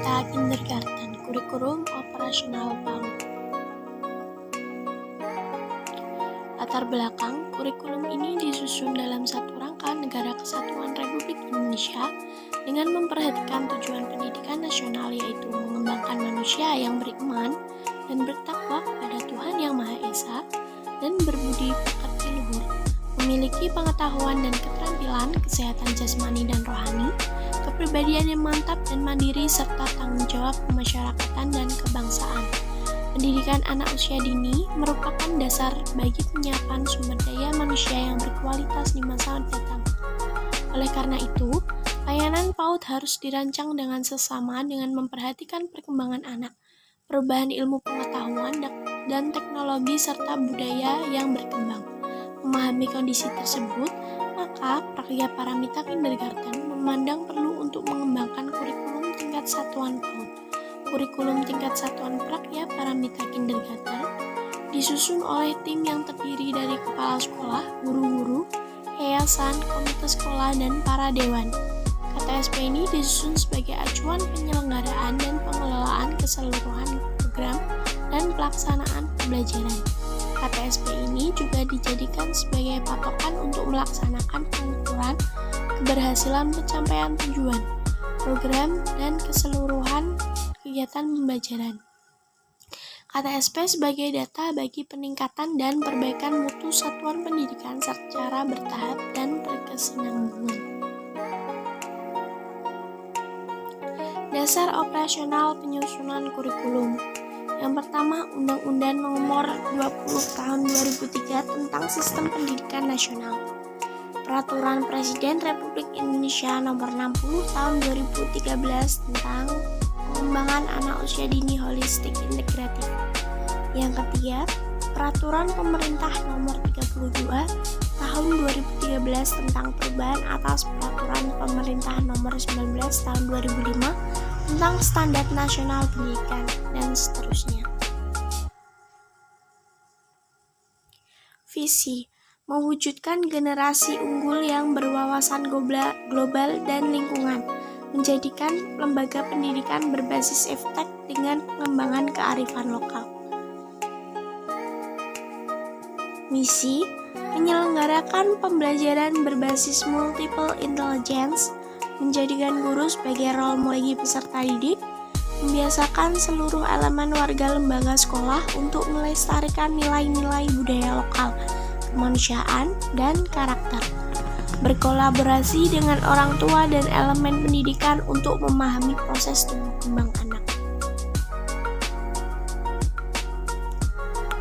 Paramita Kindergarten, kurikulum operasional PAUD. Latar belakang, kurikulum ini disusun dalam satu rangka Negara Kesatuan Republik Indonesia dengan memperhatikan tujuan pendidikan nasional, yaitu mengembangkan manusia yang beriman dan bertakwa kepada Tuhan Yang Maha Esa dan berbudi pekerti luhur, memiliki pengetahuan dan keterampilan, kesehatan jasmani dan rohani, kepribadian yang mantap dan mandiri, serta tanggung jawab kemasyarakatan dan kebangsaan. Pendidikan anak usia dini merupakan dasar bagi penyiapan sumber daya manusia yang berkualitas di masa datang. Oleh karena itu, layanan PAUD harus dirancang dengan seksama dengan memperhatikan perkembangan anak, perubahan ilmu pengetahuan dan teknologi serta budaya yang berkembang. Memahami kondisi tersebut, maka Prakya Paramita Kindergarten memandang perlu untuk mengembangkan kurikulum tingkat satuan PAUD. Kurikulum tingkat satuan Prakya Paramita Kindergarten disusun oleh tim yang terdiri dari kepala sekolah, guru-guru, yayasan, komite sekolah, dan para dewan. KTSP ini disusun sebagai acuan penyelenggaraan dan pengelolaan keseluruhan program dan pelaksanaan pembelajaran. KTSP ini juga dijadikan sebagai patokan untuk melaksanakan pengukuran keberhasilan pencapaian tujuan, program, dan keseluruhan kegiatan pembelajaran. KTSP sebagai data bagi peningkatan dan perbaikan mutu satuan pendidikan secara bertahap dan berkesinambungan. Dasar operasional penyusunan kurikulum. Yang pertama, Undang-Undang Nomor 20 Tahun 2003 tentang Sistem Pendidikan Nasional. Peraturan Presiden Republik Indonesia Nomor 60 Tahun 2013 tentang pengembangan anak usia dini holistik integratif. Yang ketiga, Peraturan Pemerintah Nomor 32 Tahun 2013 tentang perubahan atas Peraturan Pemerintah Nomor 19 Tahun 2005 tentang Standar Nasional Pendidikan, dan seterusnya. Visi: mewujudkan generasi unggul yang berwawasan global dan lingkungan, menjadikan lembaga pendidikan berbasis iptek dengan pengembangan kearifan lokal. Misi: menyelenggarakan pembelajaran berbasis multiple intelligence, menjadikan guru sebagai role model bagi peserta didik, membiasakan seluruh elemen warga lembaga sekolah untuk melestarikan nilai-nilai budaya lokal, kemanusiaan, dan karakter. Berkolaborasi dengan orang tua dan elemen pendidikan untuk memahami proses tumbuh kembang anak.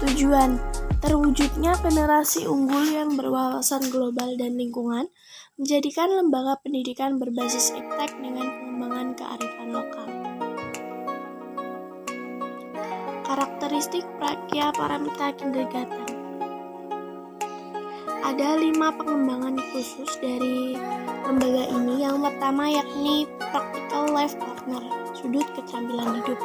Tujuan: terwujudnya generasi unggul yang berwawasan global dan lingkungan, menjadikan lembaga pendidikan berbasis iptek dengan pengembangan kearifan lokal. Karakteristik Prakya Paramita Kindergarten. Ada 5 pengembangan khusus dari lembaga ini. Yang pertama yakni Practical Life Corner, sudut keterampilan hidup.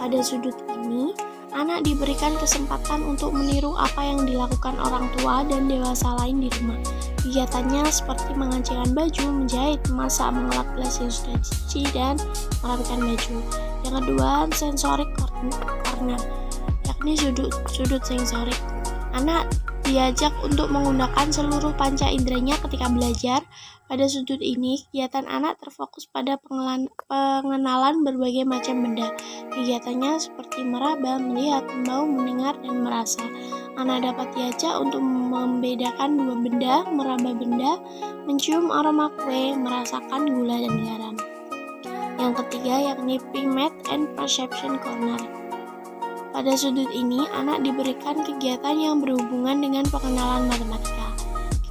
Pada sudut ini, anak diberikan kesempatan untuk meniru apa yang dilakukan orang tua dan dewasa lain di rumah. Kegiatannya seperti mengajarkan baju, menjahit, memasak, mengelap gelas yang sudah dicuci, dan merapikan baju. Yang kedua, Sensorik Corner, yakni sudut sensorik. Anak diajak untuk menggunakan seluruh panca inderanya ketika belajar. Pada sudut ini, kegiatan anak terfokus pada pengenalan berbagai macam benda. Kegiatannya seperti meraba, melihat, membau, mendengar, dan merasa. Anak dapat diajak untuk membedakan dua benda, meraba benda, mencium aroma kue, merasakan gula dan garam. Yang ketiga yakni Primate and Perception Corner. Pada sudut ini, anak diberikan kegiatan yang berhubungan dengan pengenalan matematika.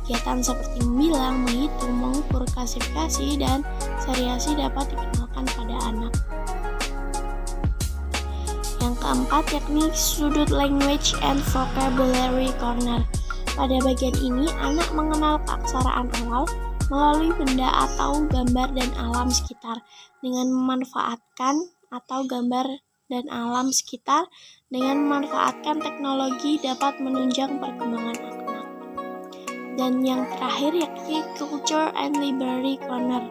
Kegiatan seperti membilang, menghitung, mengukur, klasifikasi, dan seriasi dapat dikenalkan pada anak. Yang keempat yakni sudut Language and Vocabulary Corner. Pada bagian ini, anak mengenal keaksaraan awal melalui benda atau gambar dan alam sekitar dengan memanfaatkan atau gambar dan alam sekitar dengan memanfaatkan teknologi dapat menunjang perkembangan anak. Dan yang terakhir yakni Culture and Library Corner.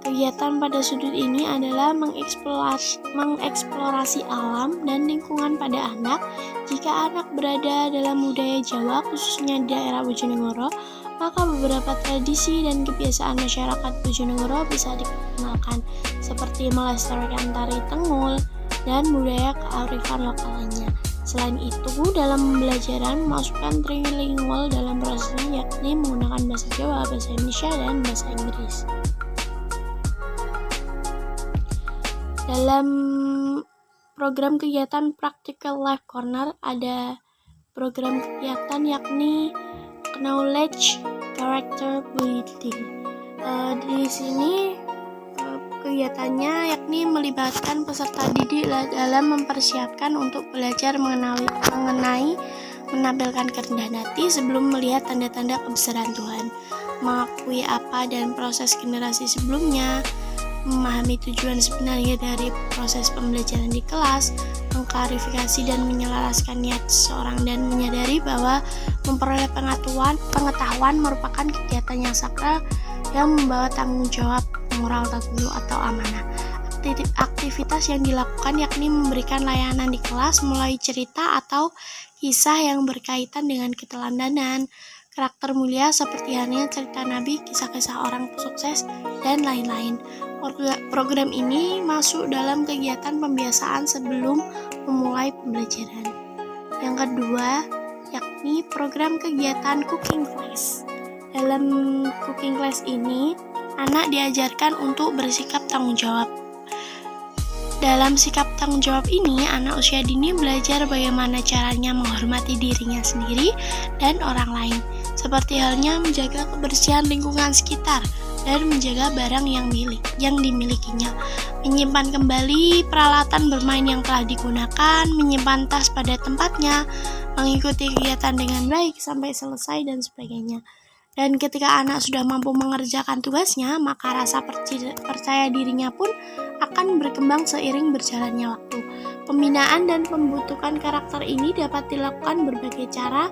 Kegiatan pada sudut ini adalah mengeksplorasi alam dan lingkungan pada anak. Jika anak berada dalam budaya Jawa, khususnya di daerah Bojonegoro, maka beberapa tradisi dan kebiasaan masyarakat Bojonegoro bisa dikenalkan, seperti melestarikan tari Tengul dan budaya kearifan lokal lainnya. Selain itu, dalam pembelajaran memasukkan trilingual dalam prosesnya, yakni menggunakan bahasa Jawa, bahasa Indonesia, dan bahasa Inggris. Dalam program kegiatan Practical Life Corner ada program kegiatan yakni Knowledge Character Building. Di sini kegiatannya yakni melibatkan peserta didik dalam mempersiapkan untuk belajar mengenai menampilkan kerendahan hati sebelum melihat tanda-tanda kebesaran Tuhan, mengakui apa dan proses generasi sebelumnya, memahami tujuan sebenarnya dari proses pembelajaran di kelas, mengklarifikasi dan menyelaraskan niat seseorang, dan menyadari bahwa memperoleh pengetahuan merupakan kegiatan yang sakral yang membawa tanggung jawab moral tertentu atau amanah. Aktivitas yang dilakukan yakni memberikan layanan di kelas mulai cerita atau kisah yang berkaitan dengan keteladanan, karakter mulia seperti halnya cerita Nabi, kisah-kisah orang sukses, dan lain-lain. Program ini masuk dalam kegiatan pembiasaan sebelum memulai pembelajaran. Yang kedua, yakni program kegiatan Cooking Class. Dalam Cooking Class ini, anak diajarkan untuk bersikap tanggung jawab. Dalam sikap tanggung jawab ini, anak usia dini belajar bagaimana caranya menghormati dirinya sendiri dan orang lain, seperti halnya menjaga kebersihan lingkungan sekitar dan menjaga barang yang dimilikinya, menyimpan kembali peralatan bermain yang telah digunakan, menyimpan tas pada tempatnya, mengikuti kegiatan dengan baik sampai selesai, dan sebagainya. Dan ketika anak sudah mampu mengerjakan tugasnya, maka rasa percaya dirinya pun akan berkembang seiring berjalannya waktu. Pembinaan dan pembentukan karakter ini dapat dilakukan berbagai cara,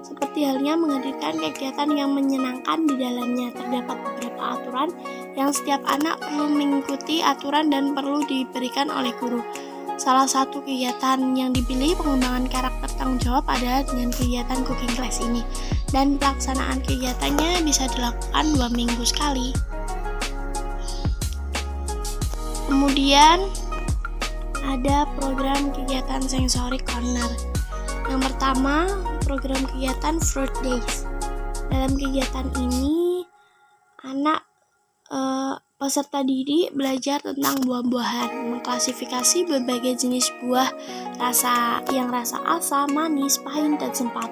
seperti halnya menghadirkan kegiatan yang menyenangkan di dalamnya. Terdapat beberapa aturan yang setiap anak perlu mengikuti aturan dan perlu diberikan oleh guru. Salah satu kegiatan yang dipilih pengembangan karakter tanggung jawab adalah dengan kegiatan Cooking Class ini, dan pelaksanaan kegiatannya bisa dilakukan 2 minggu sekali. Kemudian ada program kegiatan Sensory Corner. Yang pertama, program kegiatan Fruit Days. Dalam kegiatan ini, anak peserta didik belajar tentang buah-buahan, mengklasifikasi berbagai jenis buah rasa asam, manis, pahit, dan sempat.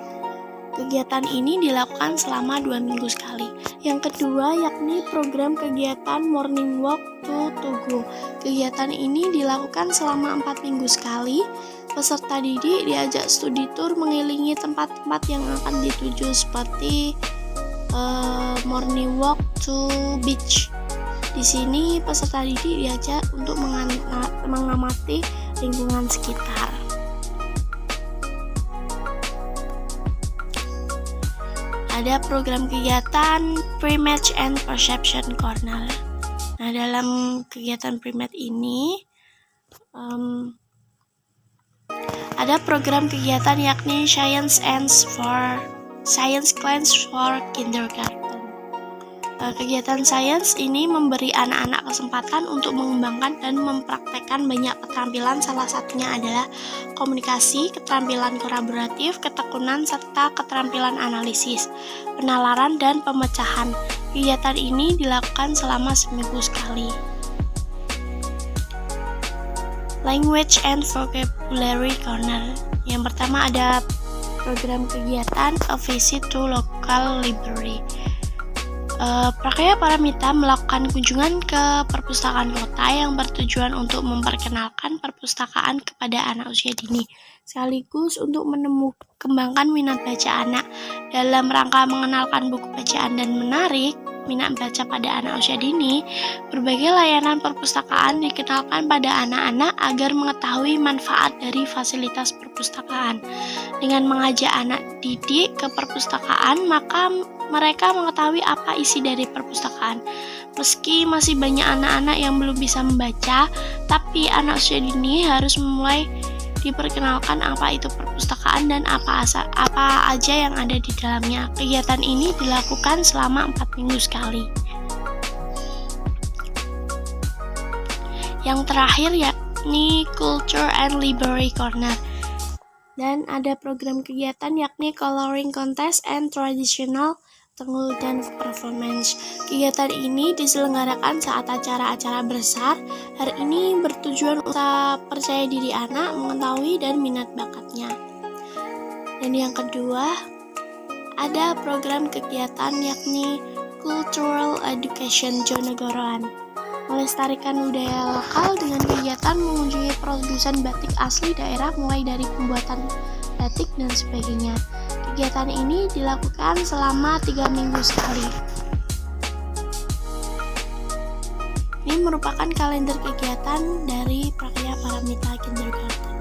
Kegiatan ini dilakukan selama 2 minggu sekali. Yang kedua yakni program kegiatan Morning Walk to Tugu. Kegiatan ini dilakukan selama 4 minggu sekali. Peserta didik diajak studi tour mengelilingi tempat-tempat yang akan dituju, seperti Morning Walk to Beach. Di sini peserta didik diajak untuk mengamati lingkungan sekitar. Ada program kegiatan Pre-Match and Perception Corner. Nah, dalam kegiatan Pre-Match ini ada program kegiatan yakni Science Class for Kindergarten. Kegiatan sains ini memberi anak-anak kesempatan untuk mengembangkan dan mempraktekkan banyak keterampilan. Salah satunya adalah komunikasi, keterampilan kolaboratif, ketekunan, serta keterampilan analisis, penalaran, dan pemecahan. Kegiatan ini dilakukan selama seminggu sekali. Language and Vocabulary Corner. Yang pertama ada program kegiatan A Visit to Local Library. Prakaya Paramita melakukan kunjungan ke perpustakaan kota yang bertujuan untuk memperkenalkan perpustakaan kepada anak usia dini, sekaligus untuk kembangkan minat baca anak. Dalam rangka mengenalkan buku bacaan dan menarik minat baca pada anak usia dini, berbagai layanan perpustakaan dikenalkan pada anak-anak agar mengetahui manfaat dari fasilitas perpustakaan. Dengan mengajak anak didik ke perpustakaan, maka mereka mengetahui apa isi dari perpustakaan. Meski masih banyak anak-anak yang belum bisa membaca, tapi anak usia dini harus mulai diperkenalkan apa itu perpustakaan dan apa aja yang ada di dalamnya. Kegiatan ini dilakukan selama 4 minggu sekali. Yang terakhir yakni Culture and Library Corner. Dan ada program kegiatan yakni Coloring Contest and Traditional Tenggul dan Performance. Kegiatan ini diselenggarakan saat acara-acara besar. Hari ini bertujuan untuk percaya diri anak, mengetahui dan minat bakatnya. Dan yang kedua, ada program kegiatan yakni Cultural Education Jonegoroan. Melestarikan budaya lokal dengan kegiatan mengunjungi produsen batik asli daerah mulai dari pembuatan batik dan sebagainya. Kegiatan ini dilakukan selama 3 minggu sekali. Ini merupakan kalender kegiatan dari Prakarya Paramita Kindergarten.